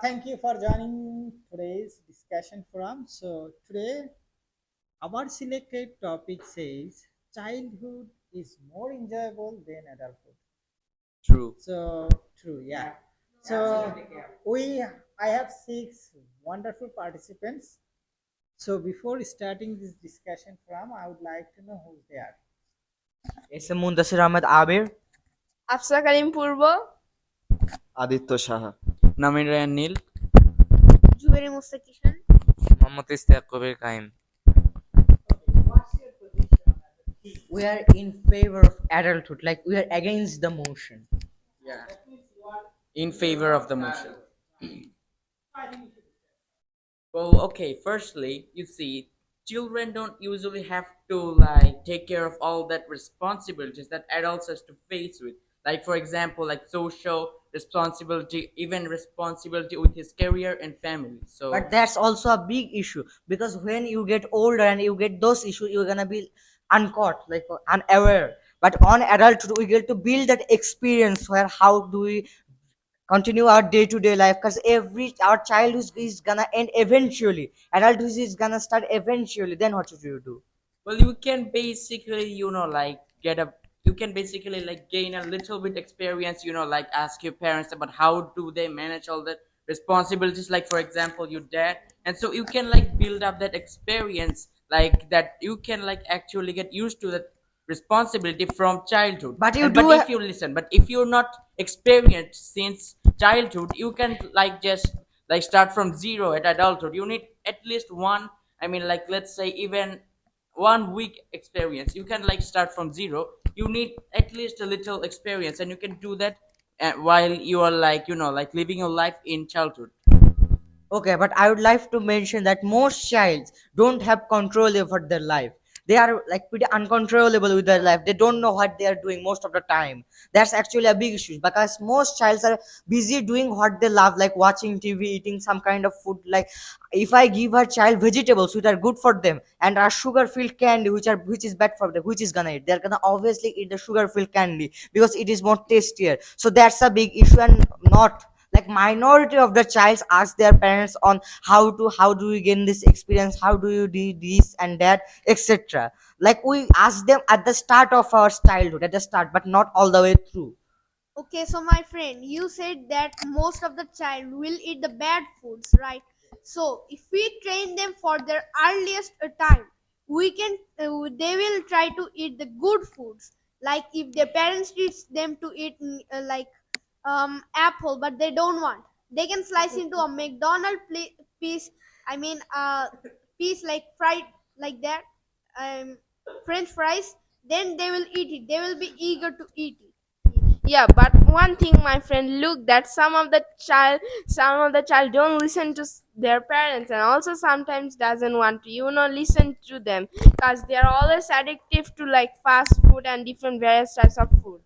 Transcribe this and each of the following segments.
Thank you for joining today's discussion forum. So today our selected topic says childhood is more enjoyable than adulthood. True. So true, yeah. So we I have six wonderful participants. So before starting this discussion forum, I would like to know who they are. S M Muntasir Ahmed Abir, Afsa Karim Purbo, Aditya Saha, Namin Rayan Neel, Juberi Mustakishan. Mohammad Istek Kabir Kaim. What's your position? We are in favor of adulthood, like we are against the motion. Yeah, in favor of the motion. Well, okay, firstly, you see, children don't usually have to like take care of all that responsibilities that adults has to face with. Like for example, like social responsibility, even responsibility with his career and family. So But that's also a big issue because when you get older and you get those issues, you're gonna be uncaught, like unaware. But on adulthood, we get to build that experience where how do we continue our day-to-day life, because every our childhood is gonna end eventually, adulthood is gonna start eventually. Then what should you do? well, you can basically, like you can basically like gain a little bit experience, like ask your parents about how do they manage all the responsibilities, like for example, your dad. And so you can like build up that experience, like that you can like actually get used to that responsibility from childhood. But you And do but if you listen, but if you're not experienced since childhood, you can like just like start from zero at adulthood. You need at least one, like let's say even 1 week experience. You can like start from zero. You need at least a little experience, and you can do that while you are like like living your life in childhood. Okay, but I would like to mention that most childs don't have control over their life. They are like pretty uncontrollable with their life. They don't know what they are doing most of the time. That's actually a big issue because most childs are busy doing what they love, like watching TV, eating some kind of food. Like if I give a child vegetables which are good for them and a sugar-filled candy which is bad for them, which is gonna eat? They're gonna obviously eat the sugar-filled candy because it is more tastier. So that's a big issue, and not like minority of the childs ask their parents on how do you gain this experience, how do you do this and that, etc. Like we ask them at the start of our childhood, at the start, but not all the way through. Okay, so my friend, you said that most of the child will eat the bad foods, right? So if we train them for their earliest time, we can they will try to eat the good foods. Like if their parents teach them to eat like apple, but they don't want, they can slice into a piece. I mean, piece like fried like that, um, French fries. Then they will eat it. They will be eager to eat it. Yeah, but one thing, my friend, look that some of the child don't listen to their parents, and also sometimes doesn't want to listen to them because they are always addictive to like fast food and different various types of food.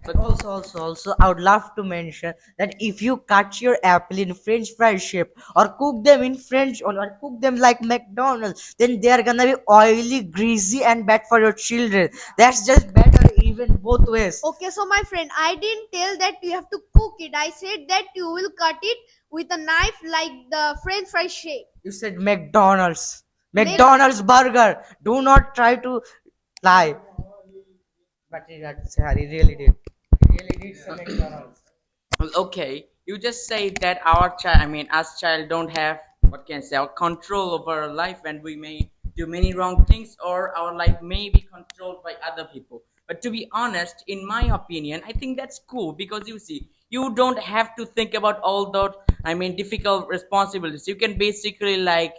But also, I would love to mention that if you cut your apple in French fry shape or cook them in French or cook them like McDonald's, then they are gonna be oily, greasy, and bad for your children. That's just better even both ways. Okay, so my friend, I didn't tell that you have to cook it. I said that you will cut it with a knife like the French fry shape. You said McDonald's burger. Do not try to lie. But he really did. He really did say McDonald's. Well, okay, you just say that our child, us child don't have what can I say, our control over our life, and we may do many wrong things, or our life may be controlled by other people. But to be honest, in my opinion, I think that's cool because you see, you don't have to think about all those, difficult responsibilities. You can basically like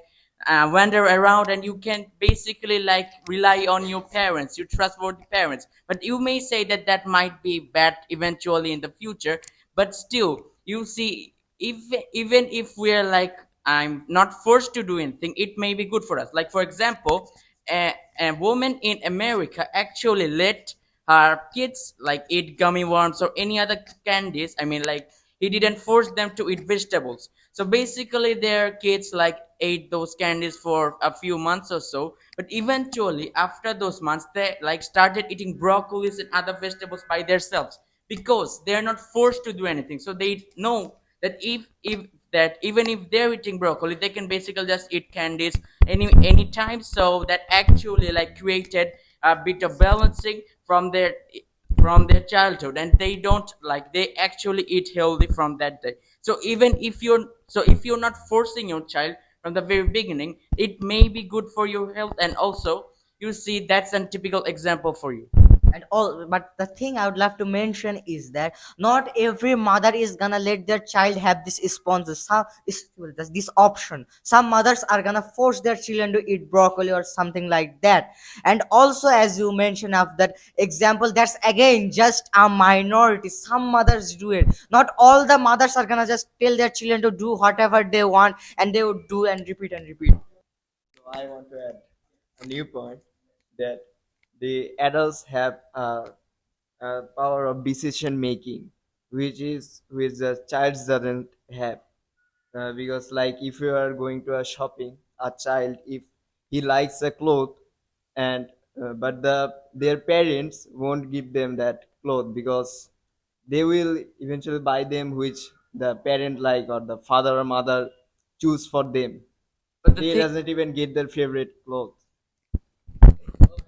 wander around, and you can basically like rely on your parents, your trustworthy parents. But you may say that that might be bad eventually in the future. But still, you see, if even if we're like I'm not forced to do anything, it may be good for us. Like for example, a woman in America actually let her kids like eat gummy worms or any other candies. Like he didn't force them to eat vegetables. So basically their kids like ate those candies for a few months or so, but eventually after those months they like started eating broccolis and other vegetables by themselves because they're not forced to do anything. So they know that if that even if they're eating broccoli, they can basically just eat candies any time. So that actually like created a bit of balancing from their childhood, and they don't like they actually eat healthy from that day. So even if you're not forcing your child from the very beginning, it may be good for your health. And also you see that's a typical example for you. And all, but the thing I would love to mention is that not every mother is gonna let their child have this sponsor, this option. Some mothers are gonna force their children to eat broccoli or something like that. And also, as you mentioned of that example, that's again just a minority. Some mothers do it. Not all the mothers are gonna just tell their children to do whatever they want, and they would do and repeat and repeat. So I want to add a new point that the adults have a power of decision making, which the child doesn't have. Because like if you are going to a shopping, a child if he likes a cloth and but their parents won't give them that cloth because they will eventually buy them which the parent like or the father or mother choose for them. But the They thing doesn't even get their favorite clothes.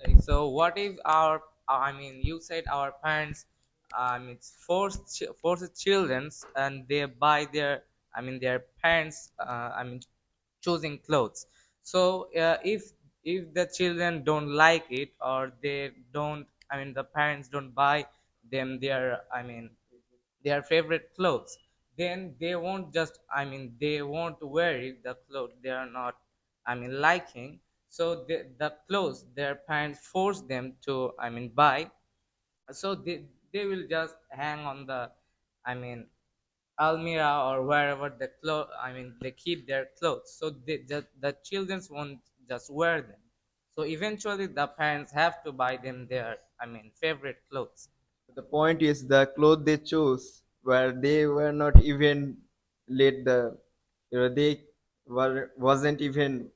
Okay, so what if our, I mean, you said our parents, it's force childrens, and they buy their, I mean, their parents, choosing clothes. So if the children don't like it, or they don't, I mean, the parents don't buy them their, I mean, their favorite clothes, then they won't just, I mean, they won't wear it, the clothes they are not, I mean, liking. So the clothes their parents force them to, I mean, buy, so they will just hang on the, I mean, almirah or wherever the clothes, I mean, they keep their clothes, so the children won't just wear them. So eventually the parents have to buy them their, I mean, favorite clothes. The point is the clothes they chose where they were not even let the they wasn't even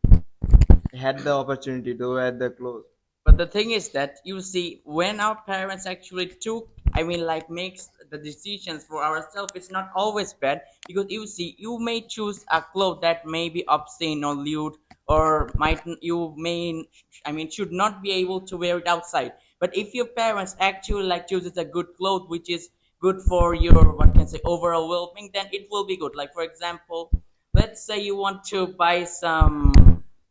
had the opportunity to wear the clothes. But the thing is that you see, when our parents actually took, I mean, like makes the decisions for ourselves, it's not always bad because you see, you may choose a cloth that may be obscene or lewd, or might you may, I mean, should not be able to wear it outside. But if your parents actually like chooses a good cloth which is good for your what can I say overall well-being, then it will be good. Like for example, let's say you want to buy some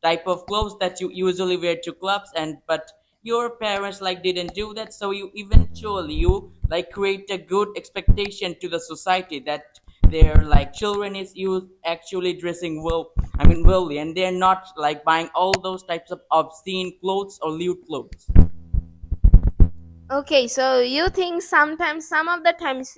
type of clothes that you usually wear to clubs, and but your parents like didn't do that, so you eventually you like create a good expectation to the society that their like children is you actually dressing well, I mean wellly, and they're not like buying all those types of obscene clothes or lewd clothes. Okay, so you think sometimes, some of the times,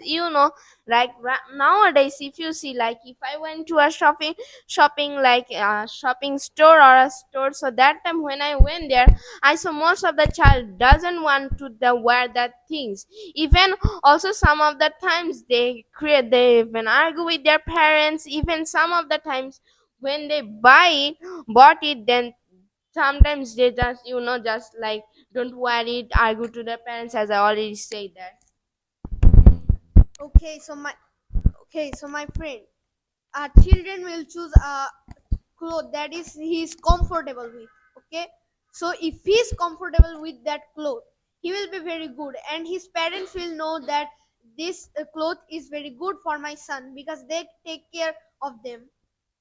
like nowadays, if you see, like if I went to a shopping, like a shopping store or a store, so that time when I went there, I saw most of the child doesn't want to wear that things. Even also some of the times they even argue with their parents. Even some of the times when they bought it, then sometimes they just just like don't worry, argue to their parents, as I already said that. Okay, so my friend, children will choose a cloth that is he is comfortable with. Okay, so if he is comfortable with that cloth, he will be very good, and his parents will know that this cloth is very good for my son because they take care of them.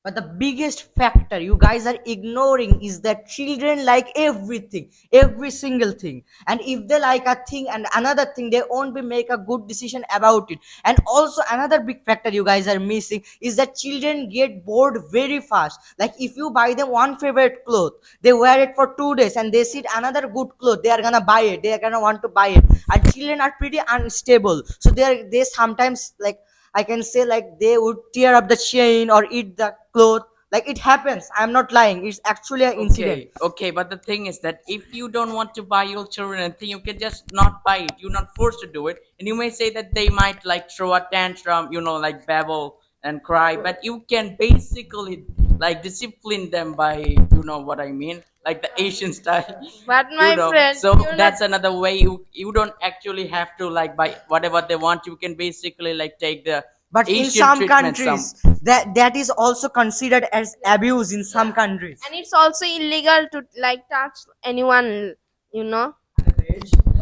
But the biggest factor you guys are ignoring is that children like everything, every single thing. And if they like a thing and another thing, they won't be make a good decision about it. And also another big factor you guys are missing is that children get bored very fast. Like if you buy them one favorite cloth, they wear it for 2 days and they see another good cloth, they are gonna buy it. They are gonna want to buy it. And children are pretty unstable, so they sometimes like I can say like they would tear up the chain or eat the cloth. Like it happens. I'm not lying. It's actually an incident. Okay, but the thing is that if you don't want to buy your children anything, you can just not buy it. You're not forced to do it. And you may say that they might like throw a tantrum, like babble and cry, but you can basically like discipline them by, what I mean, like the Asian style, But my friend, So you're not. that's another way you don't actually have to like buy whatever they want. You can basically like take the but in Asian some treatment. Some. countries that is also considered as abuse in some countries. And it's also illegal to like touch anyone, you know.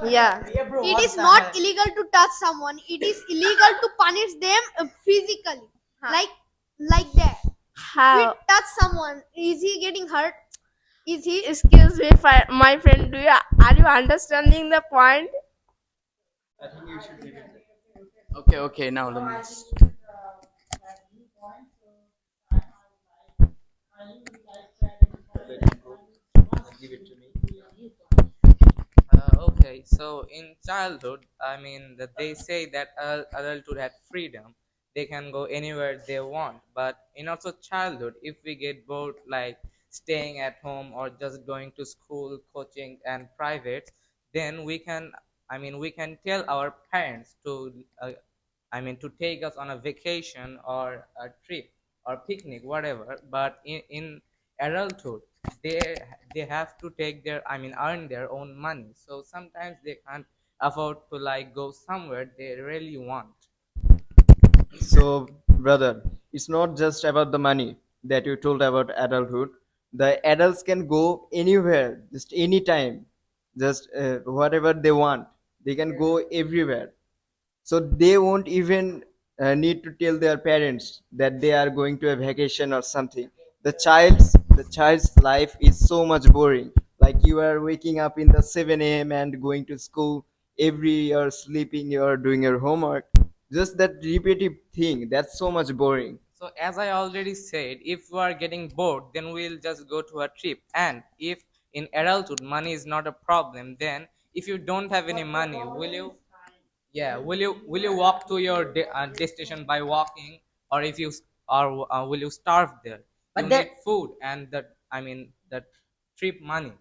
Yeah. Yeah, bro, It what is the not hell? illegal to touch someone. It is illegal to punish them physically. Like that. How? We touch someone. Is he getting hurt? Is he? Excuse me, my friend. Are you understanding the point? Okay, okay. Now let me. Okay, so in childhood, I mean, that they say that adulthood had freedom. They can go anywhere they want. But in also childhood, if we get bored, like staying at home or just going to school, coaching, and private, then we can, I mean, we can tell our parents to, to take us on a vacation or a trip or picnic, whatever. But in adulthood, they they have to take their, earn their own money. So sometimes they can't afford to like go somewhere they really want. So, brother, it's not just about the money that you told about adulthood. The adults can go anywhere, just anytime, just whatever they want. They can go everywhere. So they won't even need to tell their parents that they are going to a vacation or something. The child's life is so much boring. Like you are waking up in the 7 a.m. and going to school. Every you're sleeping, you're doing your homework. Just that repetitive thing, that's so much boring. So as I already said, if we are getting bored, then we'll just go to a trip. And if in adulthood money is not a problem, then if you don't have any money, will you? Yeah, will you walk to your destination by walking, or if you or will you starve there? You But that need food and the trip money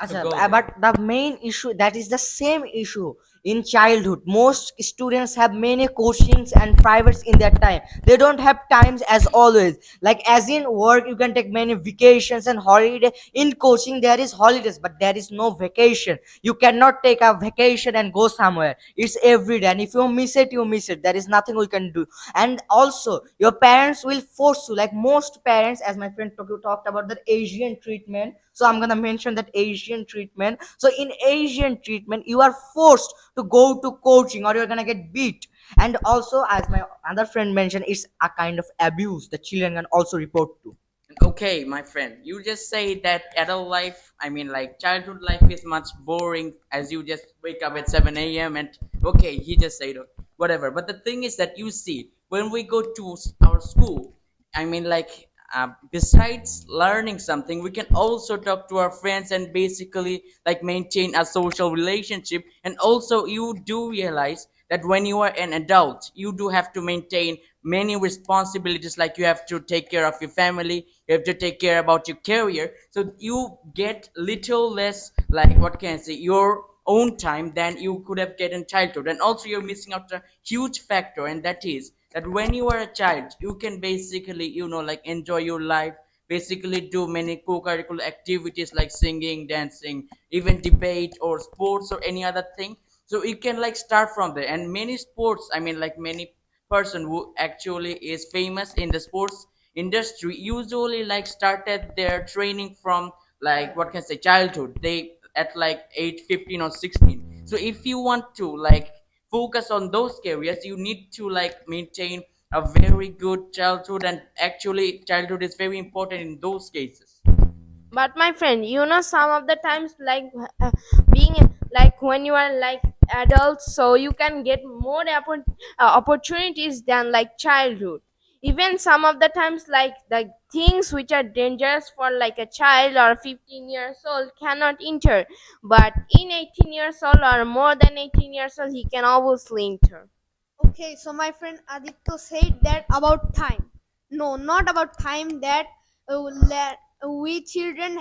to Acha, go there. but the main issue that is the same issue in childhood. Most students have many coachings and privates in their time. They don't have times as always. Like as in work, you can take many vacations and holiday. In coaching, there is holidays, but there is no vacation. You cannot take a vacation and go somewhere. It's every day, and if you miss it, you miss it. There is nothing we can do. And also, your parents will force you. Like most parents, as my friend talked about the Asian treatment, so I'm gonna mention that Asian treatment. So in Asian treatment, you are forced to go to coaching or you're gonna get beat. And also, as my other friend mentioned, it's a kind of abuse the children can also report to. Okay, my friend, you just say that adult life, like childhood life is much boring as you just wake up at 7 a.m. and okay, he just said whatever. But the thing is that you see, when we go to our school, besides learning something, we can also talk to our friends and basically like maintain a social relationship. And also, you do realize that when you are an adult, you do have to maintain many responsibilities, like you have to take care of your family, you have to take care about your career, so you get little less, like what can I say, your own time than you could have get in childhood. And also you're missing out a huge factor, and that is that when you are a child, you can basically like enjoy your life, basically do many co-curricular activities like singing, dancing, even debate or sports or any other thing. So you can like start from there. And many sports, like many person who actually is famous in the sports industry usually like started their training from, like what can I say, childhood. They at like 8, 15 or 16. So if you want to like focus on those careers, you need to like maintain a very good childhood, and actually childhood is very important in those cases. But my friend, some of the times, like being like when you are like adults, so you can get more opportunities than like childhood. Even some of the times, like things which are dangerous for like a child or 15 years old cannot enter, but in 18 years old or more than 18 years old, he can obviously enter. Okay, so my friend Aditya said that about time. No, not about time. That we children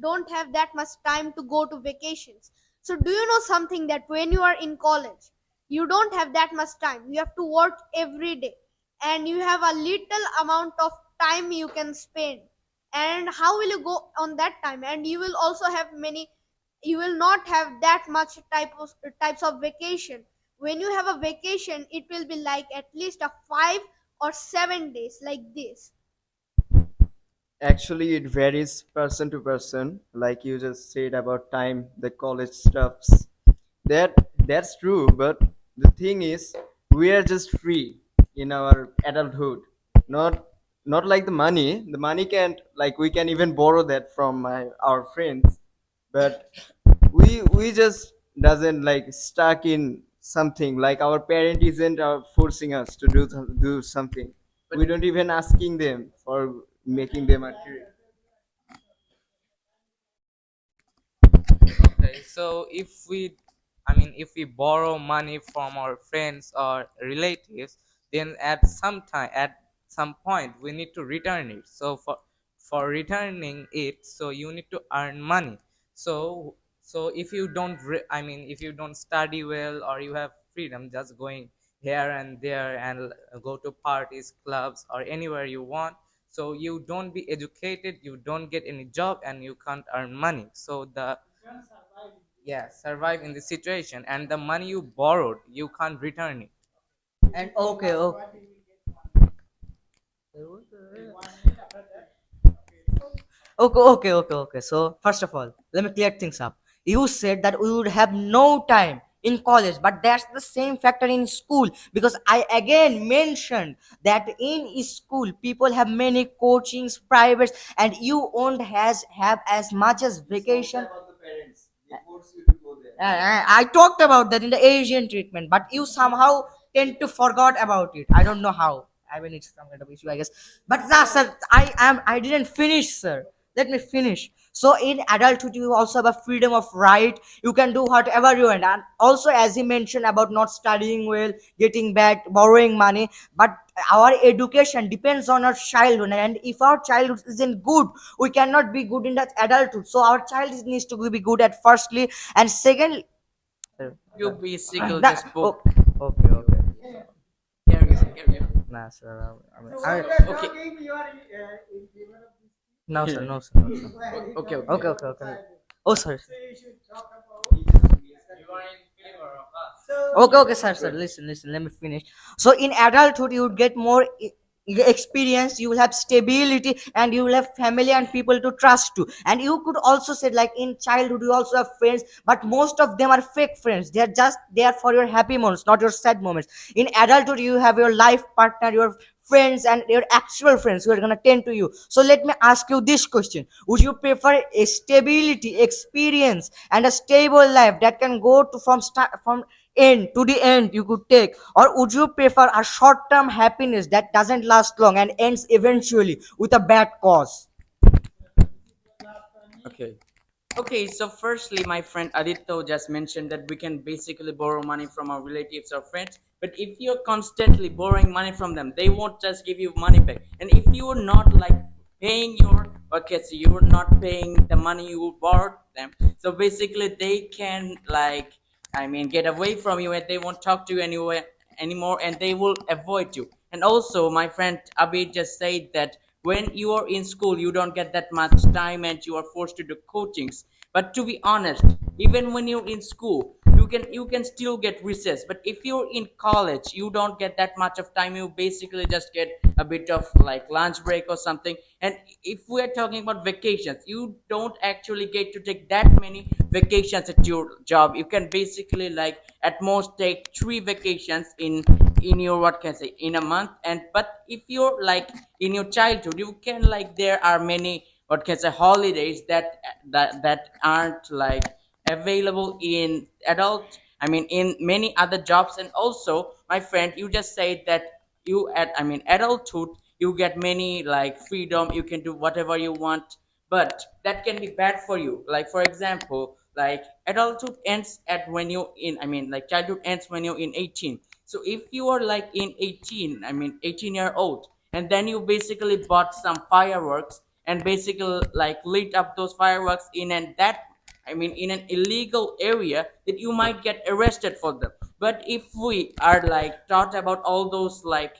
don't have that much time to go to vacations. So do you know something, that when you are in college, you don't have that much time. You have to work every day, and you have a little amount of time you can spend. And how will you go on that time? And you will also have many. You will not have that much types of vacation When you have a vacation, it will be like at least a 5 or 7 days like this. Actually, it varies person to person. Like you just said about time, the college stuffs. That's true, but the thing is, we are just free in our adulthood. Not not like the money. The money can't, like, we can even borrow that from our friends, but we just doesn't like stuck in something. Like our parent isn't forcing us to do something. We don't even asking them for making them a trip. Okay, so if we borrow money from our friends or relatives, then at some point, we need to return it. So for returning it, so you need to earn money. So if you if you don't study well, or you have freedom just going here and there and go to parties, clubs, or anywhere you want, so you don't be educated, you don't get any job, and you can't earn money. So the yeah, survive in the situation, and the money you borrowed, you can't return it. And okay, okay. Okay. So first of all, let me clear things up. You said that we would have no time in college, but that's the same factor in school, because I again mentioned that in school people have many coachings, privates, and you won't has have as much as vacation. About the parents, they force you to go there. I talked about that in the Asian treatment, but you somehow tend to forgot about it. I don't know how. I mean, it's some kind of issue, I guess. But sir, I didn't finish, sir. Let me finish. So in adulthood, you also have a freedom of right. You can do whatever you want, and also as he mentioned about not studying well, getting back, borrowing money. But our education depends on our childhood, and if our childhood isn't good, we cannot be good in that adulthood. So our child needs to be good at firstly, and second, You basically just that, spoke. oh, okay. Carry on. Nah, sir. Okay. No, sir. Okay, okay. Okay. Oh, sorry. You should talk about. You are in favor of us. Okay, sir. Listen. Let me finish. So in adulthood, you would get more experience. You will have stability, and you will have family and people to trust to. And you could also say, like in childhood, you also have friends, but most of them are fake friends. They are just there for your happy moments, not your sad moments. In adulthood, you have your life partner, your friends, and your actual friends who are gonna tend to you. So let me ask you this question: would you prefer a stability, experience, and a stable life that can go to from end to the end you could take, or would you prefer a short-term happiness that doesn't last long and ends eventually with a bad cause? Okay. Okay, so firstly, my friend Aditya just mentioned that we can basically borrow money from our relatives or friends. But if you're constantly borrowing money from them, they won't just give you money back. And if you're not like paying your, okay, so you're not paying the money you borrowed them, so basically they can like, I mean, get away from you, and they won't talk to you anywhere anymore, and they will avoid you. And also, my friend Abid just said that when you are in school, you don't get that much time, and you are forced to do coachings. But to be honest, even when you're in school, you can still get recess. But if you're in college, you don't get that much of time. You basically just get a bit of like lunch break or something. And if we're talking about vacations, you don't actually get to take that many vacations at your job. You can basically like at most take 3 vacations in your, what can I say, in a month. And but if you're like in your childhood, you can like, there are many, what can I say, holidays that aren't like available in adult, I mean in many other jobs. And also, my friend, you just said that you at, I mean, adulthood, you get many like freedom, you can do whatever you want. But that can be bad for you. Like for example, like adulthood ends at when you're in, I mean, like childhood ends when you're in 18. So if you are like in 18, I mean 18-year-old, and then you basically bought some fireworks and basically like lit up those fireworks in an that, I mean, in an illegal area, that you might get arrested for them. But if we are like taught about all those like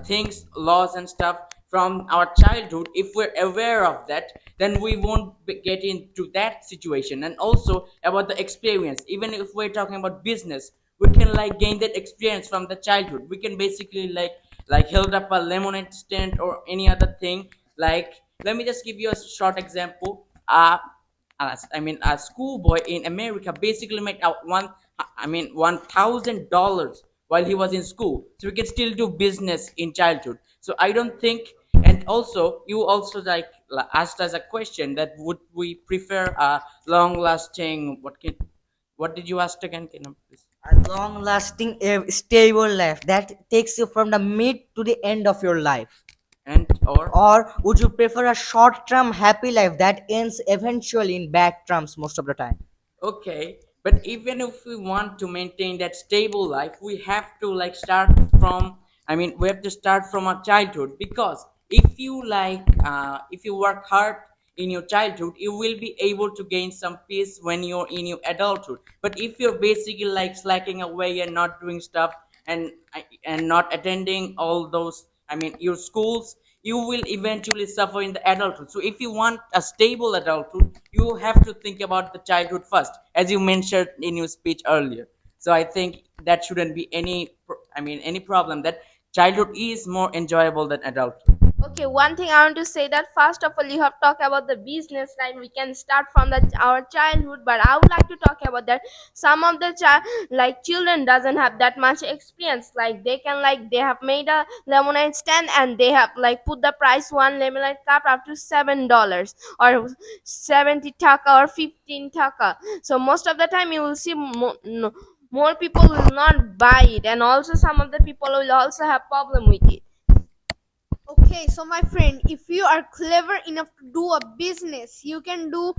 things, laws, and stuff from our childhood, if we're aware of that, then we won't get into that situation. And also about the experience, even if we're talking about business, we can like gain that experience from the childhood. We can basically like held up a lemonade stand or any other thing. Like, let me just give you a short example. A schoolboy in America basically made out $1,000 while he was in school. So we can still do business in childhood. So I don't think. And also, you also asked us a question that would we prefer a long-lasting what did you ask again? Can you please? A long lasting, stable life that takes you from the mid to the end of your life. And or Or would you prefer a short term happy life that ends eventually in bad terms most of the time? Okay, but even if we want to maintain that stable life, we have to like start from. We have to start from our childhood, because if you work hard in your childhood, you will be able to gain some peace when you're in your adulthood. But if you're basically like slacking away and not doing stuff, and not attending all those, your schools, you will eventually suffer in the adulthood. So if you want a stable adulthood, you have to think about the childhood first, as you mentioned in your speech earlier. So I think that shouldn't be any problem, that childhood is more enjoyable than adulthood. Okay, one thing I want to say that first of all, you have talked about the business line. We can start from our childhood, but I would like to talk about that some of the children doesn't have that much experience. Like they have made a lemonade stand and they have like put the price one lemonade cup up to $7 or 70 taka or 15 taka. So most of the time you will see no, more people will not buy it, and also some of the people will also have problem with it. Okay, so my friend, if you are clever enough to do a business, you can do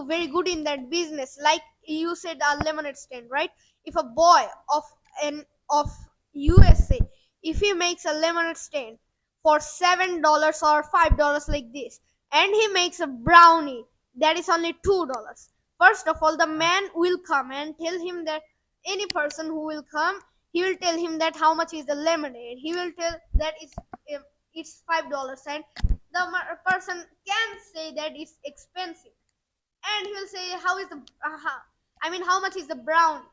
very good in that business. Like you said, a lemonade stand, right? If a boy of USA, if he makes a lemonade stand for $7 or $5 like this, and he makes a brownie that is only $2. First of all, the man will come and tell him that any person who will come, he will tell him that how much is the lemonade. He will tell that it's $5, and the person can say that it's expensive, and he will say how is the how much is the brownie,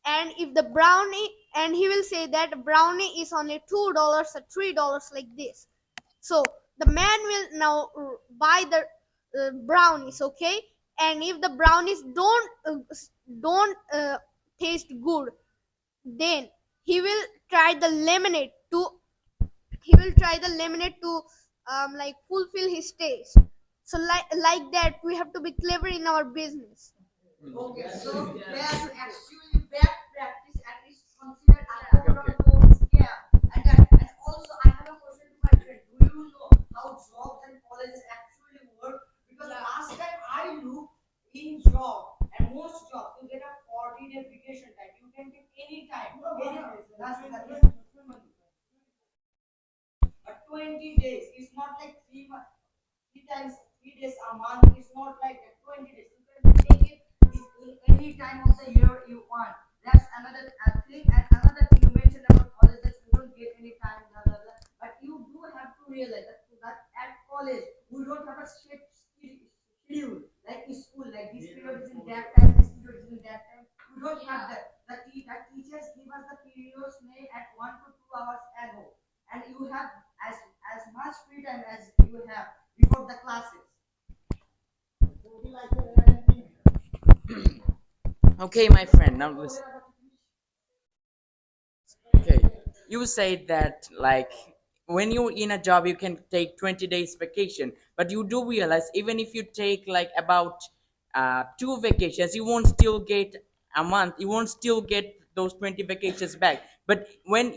and if the brownie, and he will say that brownie is only $2 or $3 like this. So the man will now buy the brownies, okay, and if the brownies don't taste good, then he will try the lemonade to fulfill his taste. So like that, we have to be clever in our business. Okay, so there's actually bad practice and it's considered a quote-unquote scam. And also, I have a question to my friend. Do you know how jobs and colleges actually work? Because last time I looked in job, and most jobs you get a 40-day vacation time. You can take any time. But 20 days is not like 3 months, 3 times, 3 days a month. It's not like that. 20 days. You can take it any time of the year you want. That's another thing. And another thing you mentioned about college that you don't get any time, blah, blah, blah. But you do have to realize that at college, we don't have a strict schedule like in school. Like this period is in that time, this period is in that time. We don't have that. The teachers give us the periods may at 1 to 2 hours ago, and you have as much free time as you have before the classes. Would you like to add anything? Okay, my friend, now listen. Okay, you said that like when you're in a job, you can take 20 days vacation, but you do realize even if you take like about two vacations, you won't still get a month. You won't still get those 20 vacations back. But when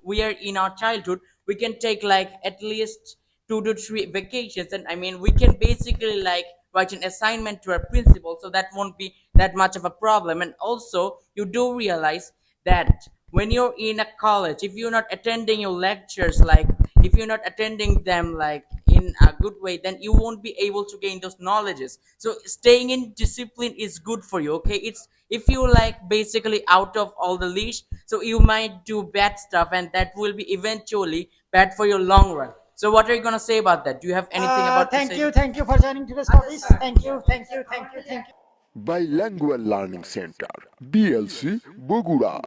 we are in our childhood, we can take like at least 2 to 3 vacations, and we can basically like write an assignment to our principal, so that won't be that much of a problem. And also, you do realize that when you're in a college, if you're not attending your lectures, like if you're not attending them like in a good way, then you won't be able to gain those knowledges. So staying in discipline is good for you. Okay, it's if you like basically out of all the leash, so you might do bad stuff, and that will be eventually bad for your long run. So what are you gonna say about that? Do you have anything about to Thank say? you, thank you for joining today's topic. Thank you, thank you, thank you, thank you. Bilingual Learning Center, BLC, Bogura.